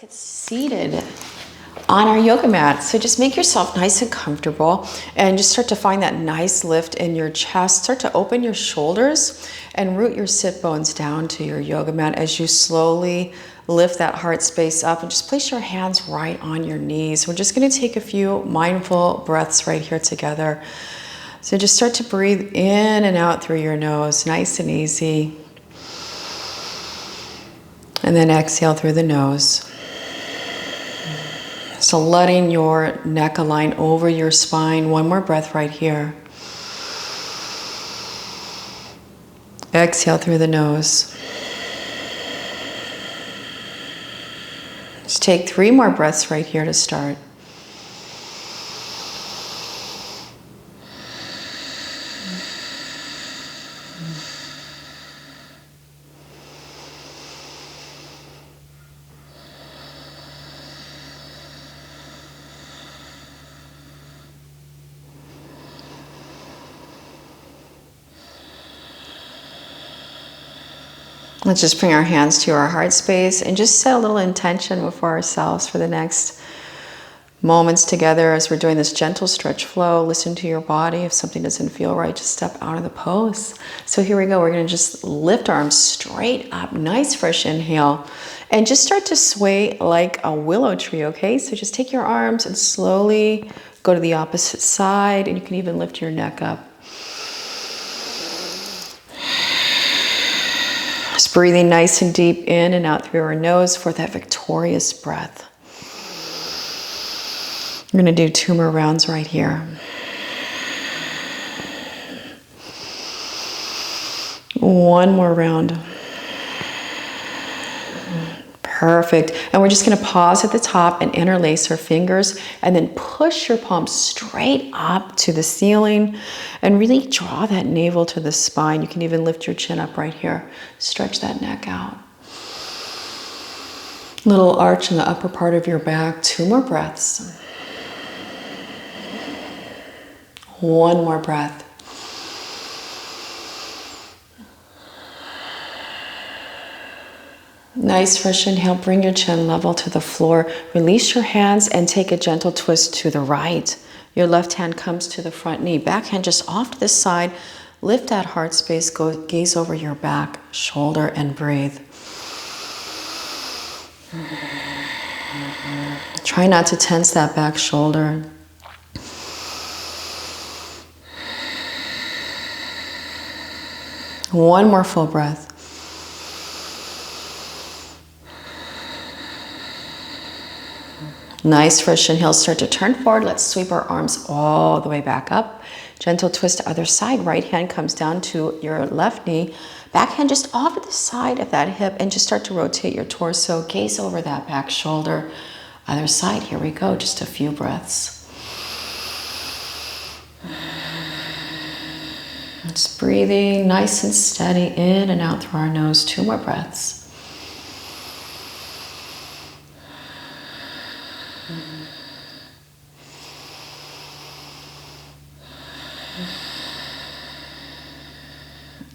Get seated on our yoga mat. So just make yourself nice and comfortable and just start to find that nice lift in your chest. Start to open your shoulders and root your sit bones down to your yoga mat as you slowly lift that heart space up and just place your hands right on your knees. We're just going to take a few mindful breaths right here together. So just start to breathe in and out through your nose, nice and easy. And then exhale through the nose. So letting your neck align over your spine. One more breath right here. Exhale through the nose. Just take 3 more breaths right here to start. Let's just bring our hands to our heart space and just set a little intention before ourselves for the next moments together as we're doing this gentle stretch flow. Listen to your body. If something doesn't feel right, just step out of the pose. So here we go. We're going to just lift arms straight up. Nice fresh inhale. And just start to sway like a willow tree, okay? So just take your arms and slowly go to the opposite side. And you can even lift your neck up. Just breathing nice and deep in and out through our nose for that victorious breath. We're going to do 2 more rounds right here. One more round. Perfect. And we're just going to pause at the top and interlace our fingers and then push your palms straight up to the ceiling and really draw that navel to the spine. You can even lift your chin up right here. Stretch that neck out. Little arch in the upper part of your back. 2 more breaths. 1 more breath. Nice fresh inhale, bring your chin level to the floor. Release your hands and take a gentle twist to the right. Your left hand comes to the front knee. Back hand just off to the side. Lift that heart space, gaze over your back, shoulder, and breathe. Try not to tense that back shoulder. One more full breath. Nice fresh inhale, start to turn forward. Let's sweep our arms all the way back up. Gentle twist to other side. Right hand comes down to your left knee. Back hand just off to the side of that hip and just start to rotate your torso. Gaze over that back shoulder. Other side, here we go. Just a few breaths. Just breathing nice and steady in and out through our nose. 2 more breaths.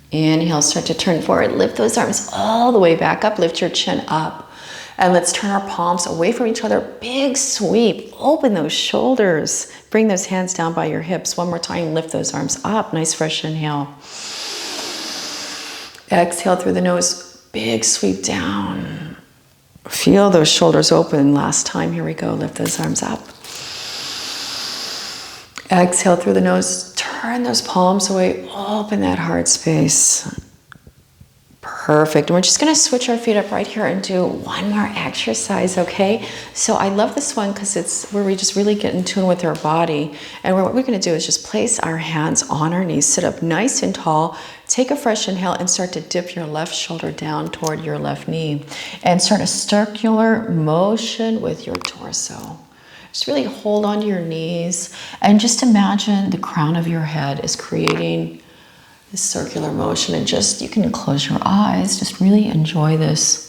Inhale, start to turn forward. Lift those arms all the way back up. Lift your chin up. And let's turn our palms away from each other. Big sweep. Open those shoulders. Bring those hands down by your hips. One more time. Lift those arms up. Nice fresh inhale. Exhale through the nose. Big sweep down. Feel those shoulders open. Last time. Here we go. Lift those arms up. Exhale through the nose. Turn those palms away. Open that heart space. Perfect. And we're just going to switch our feet up right here and do 1 more exercise, okay? So I love this one because it's where we just really get in tune with our body. And what we're going to do is just place our hands on our knees, sit up nice and tall, take a fresh inhale and start to dip your left shoulder down toward your left knee. And start a circular motion with your torso. Just really hold onto your knees and just imagine the crown of your head is creating this circular motion, and just, you can close your eyes, just really enjoy this.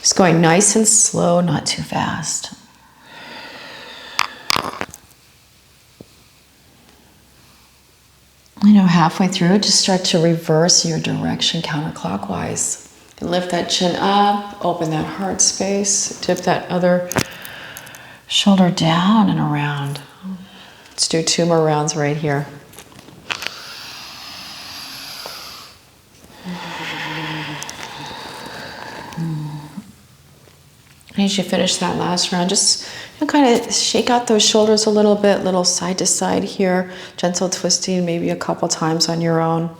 Just going nice and slow, not too fast. Halfway through, just start to reverse your direction counterclockwise. Lift that chin up, open that heart space, dip that other shoulder down and around. Let's do 2 more rounds right here. As you finish that last round, just kind of shake out those shoulders a little bit, little side to side here, gentle twisting, maybe a couple times on your own.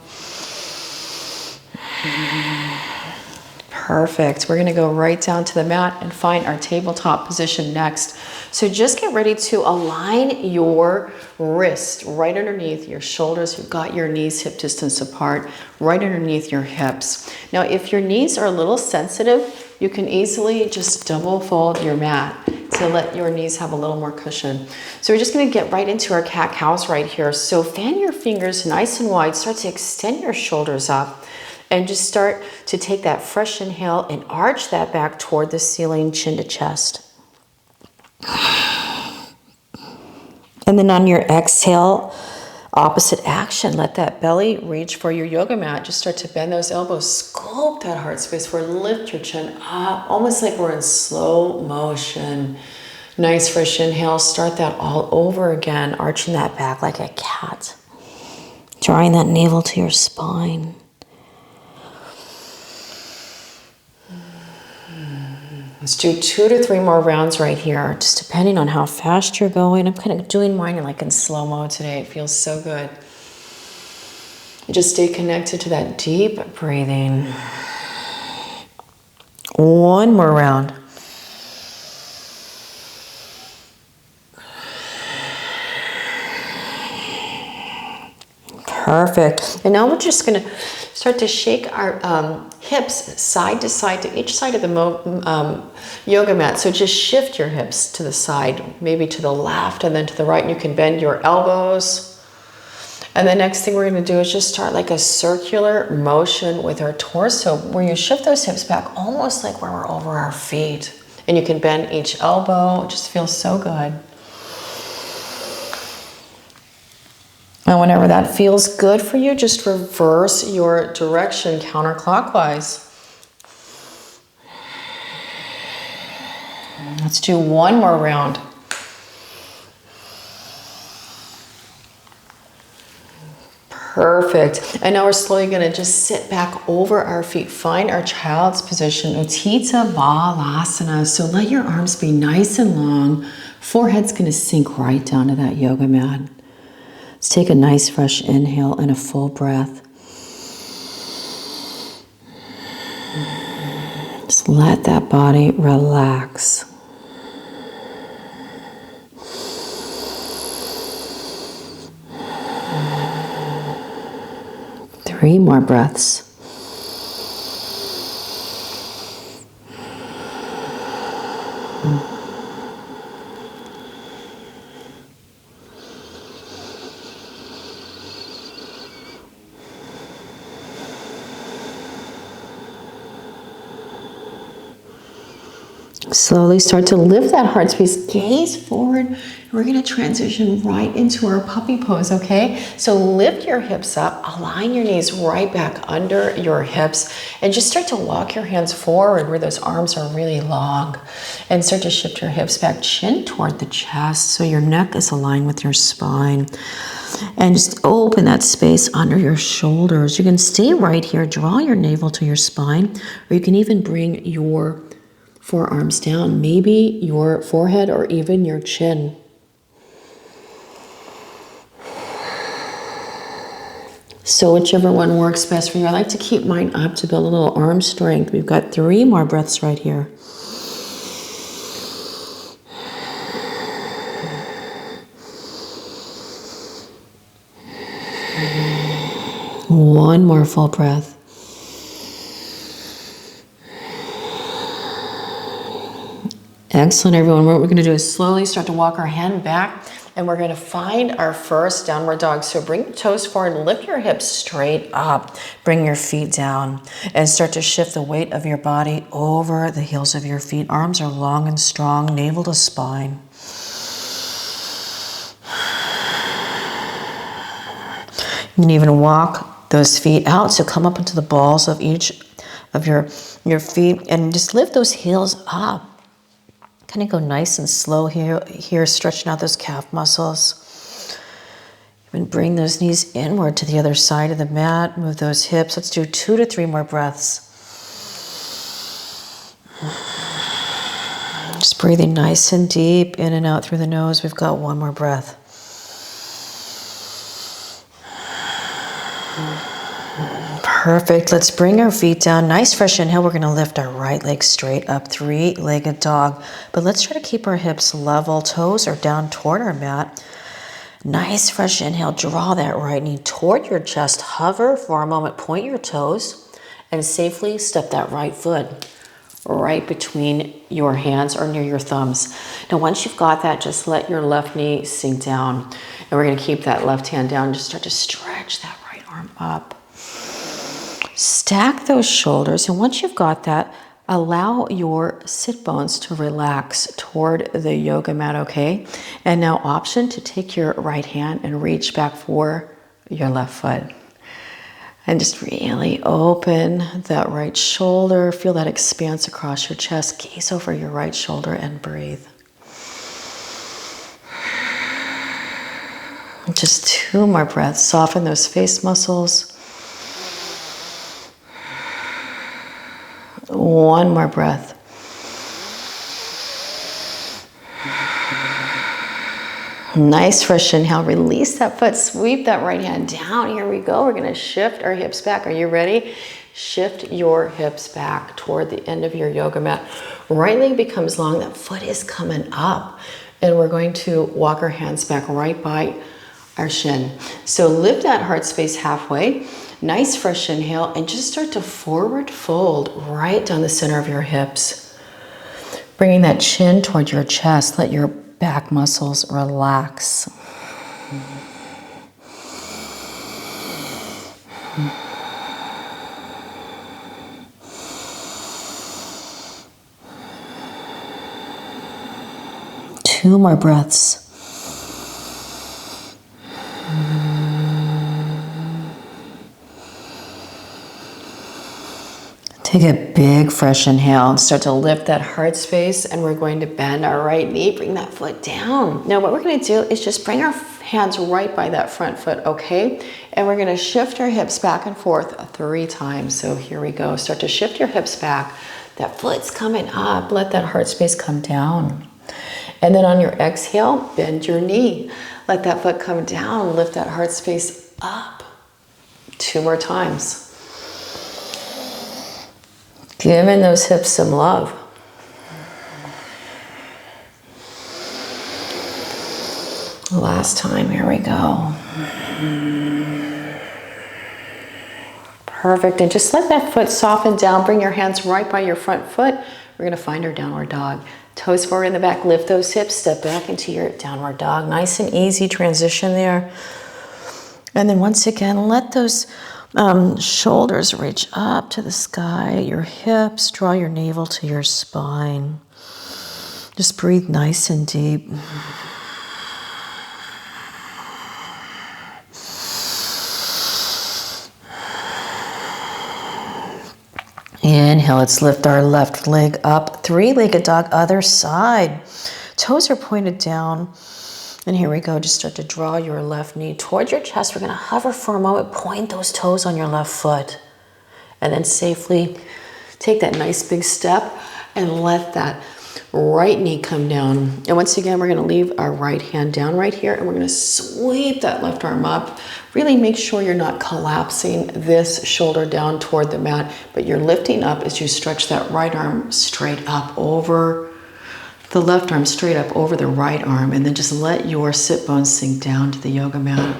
Perfect. We're going to go right down to the mat and find our tabletop position next. So just get ready to align your wrist right underneath your shoulders. You've got your knees hip distance apart, right underneath your hips. Now, if your knees are a little sensitive, you can easily just double fold your mat to let your knees have a little more cushion. So we're just going to get right into our cat-cows right here. So fan your fingers nice and wide. Start to extend your shoulders up. And just start to take that fresh inhale and arch that back toward the ceiling, chin to chest. And then on your exhale, opposite action, let that belly reach for your yoga mat. Just start to bend those elbows, sculpt that heart space forward, lift your chin up, almost like we're in slow motion. Nice fresh inhale, start that all over again, arching that back like a cat. Drawing that navel to your spine. Let's do 2 to 3 more rounds right here, just depending on how fast you're going. I'm kind of doing mine like in slow-mo today. It feels so good. And just stay connected to that deep breathing. 1 more round. Perfect. And now we're just going to start to shake our hips side to side to each side of the yoga mat. So just shift your hips to the side, maybe to the left and then to the right. And you can bend your elbows. And the next thing we're going to do is just start like a circular motion with our torso, where you shift those hips back almost like when we're over our feet. And you can bend each elbow. It just feels so good. And whenever that feels good for you, just reverse your direction counterclockwise. Let's do 1 more round. Perfect. And now we're slowly going to just sit back over our feet. Find our child's position, Utthita Balasana. So let your arms be nice and long. Forehead's going to sink right down to that yoga mat. Let's take a nice fresh inhale and a full breath. Just let that body relax. Three more breaths. Slowly start to lift that heart space, gaze forward. We're going to transition right into our puppy pose, okay? So lift your hips up, align your knees right back under your hips, and just start to walk your hands forward where those arms are really long. And start to shift your hips back, chin toward the chest, so your neck is aligned with your spine. And just open that space under your shoulders. You can stay right here, draw your navel to your spine, or you can even bring your forearms down, maybe your forehead or even your chin. So whichever one works best for you. I like to keep mine up to build a little arm strength. We've got 3 more breaths right here. One more full breath. Excellent, everyone. What we're going to do is slowly start to walk our hand back, and we're going to find our first downward dog. So bring your toes forward, lift your hips straight up, bring your feet down, and start to shift the weight of your body over the heels of your feet. Arms are long and strong, navel to spine. You can even walk those feet out, so come up into the balls of each of your feet, and just lift those heels up. Kind of go nice and slow here, stretching out those calf muscles. And bring those knees inward to the other side of the mat. Move those hips. Let's do 2 to 3 more breaths. Just breathing nice and deep in and out through the nose. We've got 1 more breath. Perfect. Let's bring our feet down. Nice fresh inhale. We're going to lift our right leg straight up, 3-legged dog. But let's try to keep our hips level. Toes are down toward our mat. Nice fresh inhale. Draw that right knee toward your chest. Hover for a moment. Point your toes and safely step that right foot right between your hands or near your thumbs. Now, once you've got that, just let your left knee sink down. And we're going to keep that left hand down. Just start to stretch that right arm up. Stack those shoulders. And once you've got that, allow your sit bones to relax toward the yoga mat, okay? And now option to take your right hand and reach back for your left foot. And just really open that right shoulder. Feel that expanse across your chest. Gaze over your right shoulder and breathe. Just 2 more breaths. Soften those face muscles. 1 more breath. Nice fresh inhale. Release that foot. Sweep that right hand down. Here we go. We're going to shift our hips back. Are you ready? Shift your hips back toward the end of your yoga mat. Right leg becomes long. That foot is coming up. And we're going to walk our hands back right by our shin. So lift that heart space halfway. Nice fresh inhale. And just start to forward fold right down the center of your hips. Bringing that chin toward your chest. Let your back muscles relax. Two more breaths. Take a big fresh inhale and start to lift that heart space, and we're going to bend our right knee, bring that foot down. Now what we're going to do is just bring our hands right by that front foot, okay? And we're going to shift our hips back and forth 3 times. So here we go. Start to shift your hips back. That foot's coming up. Let that heart space come down. And then on your exhale, bend your knee. Let that foot come down. Lift that heart space up. 2 more times. Giving those hips some love. Last time, here we go. Perfect, and just let that foot soften down. Bring your hands right by your front foot. We're gonna find our downward dog. Toes forward in the back, lift those hips, step back into your downward dog. Nice and easy transition there. And then once again, let those shoulders reach up to the sky, your hips, draw your navel to your spine. Just breathe nice and deep. Inhale, let's lift our left leg up, 3-legged dog, other side. Toes are pointed down. And here we go, just start to draw your left knee towards your chest. We're gonna hover for a moment, point those toes on your left foot. And then safely take that nice big step and let that right knee come down. And once again, we're gonna leave our right hand down right here, and we're gonna sweep that left arm up. Really make sure you're not collapsing this shoulder down toward the mat, but you're lifting up as you stretch that right arm straight up over the left arm, straight up over the right arm, and then just let your sit bones sink down to the yoga mat.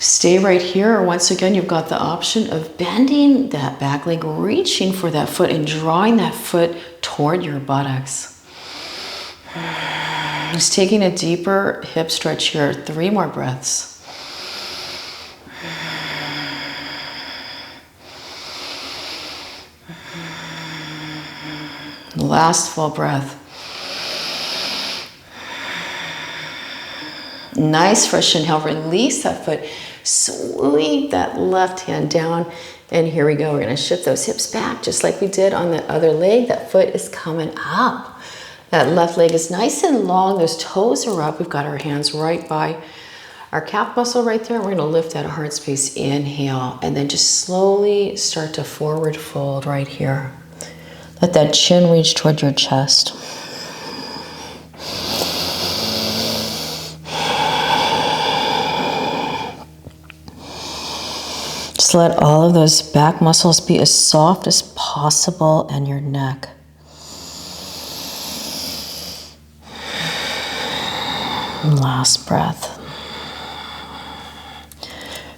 Stay right here, or once again, you've got the option of bending that back leg, reaching for that foot and drawing that foot toward your buttocks. Just taking a deeper hip stretch here, 3 more breaths. Last full breath. Nice fresh inhale, release that foot. Sweep that left hand down. And here we go. We're going to shift those hips back just like we did on the other leg. That foot is coming up. That left leg is nice and long. Those toes are up. We've got our hands right by our calf muscle right there. We're going to lift that heart space. Inhale. And then just slowly start to forward fold right here. Let that chin reach toward your chest. Just let all of those back muscles be as soft as possible and your neck. And last breath.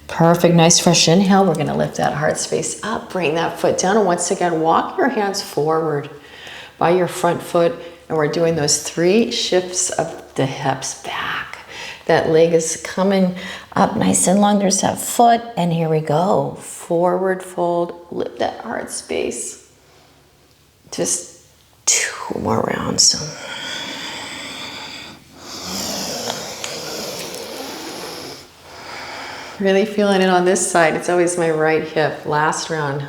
Perfect, nice fresh inhale. We're gonna lift that heart space up, bring that foot down, and once again, walk your hands forward by your front foot, and we're doing those 3 shifts of the hips back. That leg is coming up nice and long. There's that foot, and here we go. Forward fold, lift that heart space. Just 2 more rounds. Really feeling it on this side. It's always my right hip. Last round.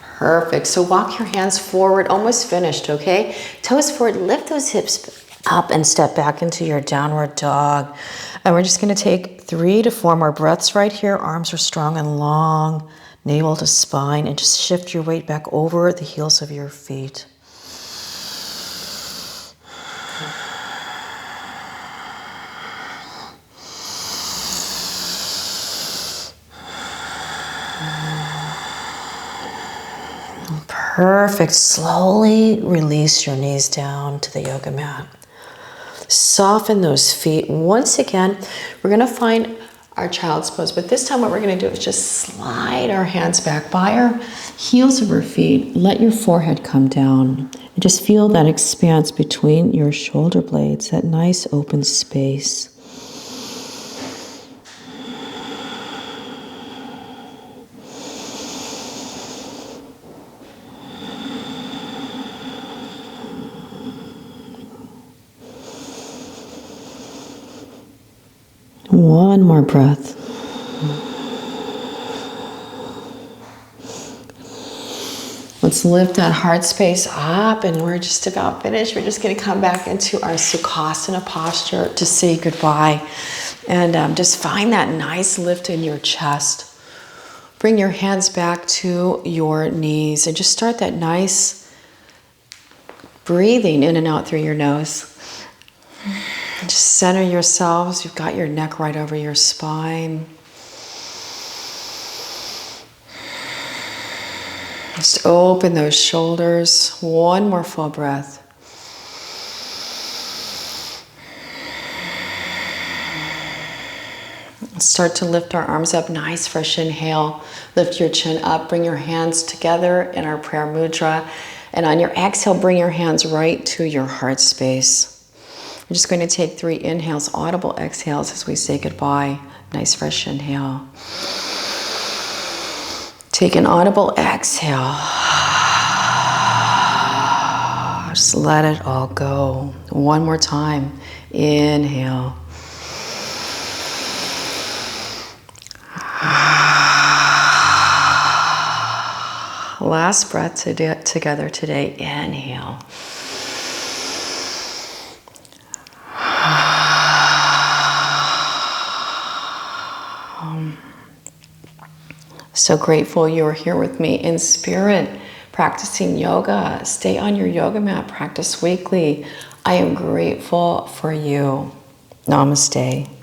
Perfect. So walk your hands forward. Almost finished, okay? Toes forward. Lift those hips up and step back into your downward dog. And we're just going to take 3 to 4 more breaths right here. Arms are strong and long. Navel to spine. And just shift your weight back over the heels of your feet. Perfect. Slowly release your knees down to the yoga mat. Soften those feet. Once again, we're going to find our child's pose, but this time what we're going to do is just slide our hands back by our heels of our feet. Let your forehead come down. And just feel that expanse between your shoulder blades, that nice open space. One more breath. Let's lift that heart space up, and we're just about finished. We're just going to come back into our Sukhasana posture to say goodbye. And just find that nice lift in your chest. Bring your hands back to your knees and just start that nice breathing in and out through your nose. Just center yourselves. You've got your neck right over your spine. Just open those shoulders. One more full breath. Start to lift our arms up. Nice fresh inhale. Lift your chin up. Bring your hands together in our prayer mudra. And on your exhale, bring your hands right to your heart space. We're just going to take 3 inhales, audible exhales as we say goodbye. Nice fresh inhale. Take an audible exhale. Just let it all go. One more time. Inhale. Last breath together today. Inhale. So grateful you are here with me in spirit, practicing yoga. Stay on your yoga mat, practice weekly. I am grateful for you. Namaste.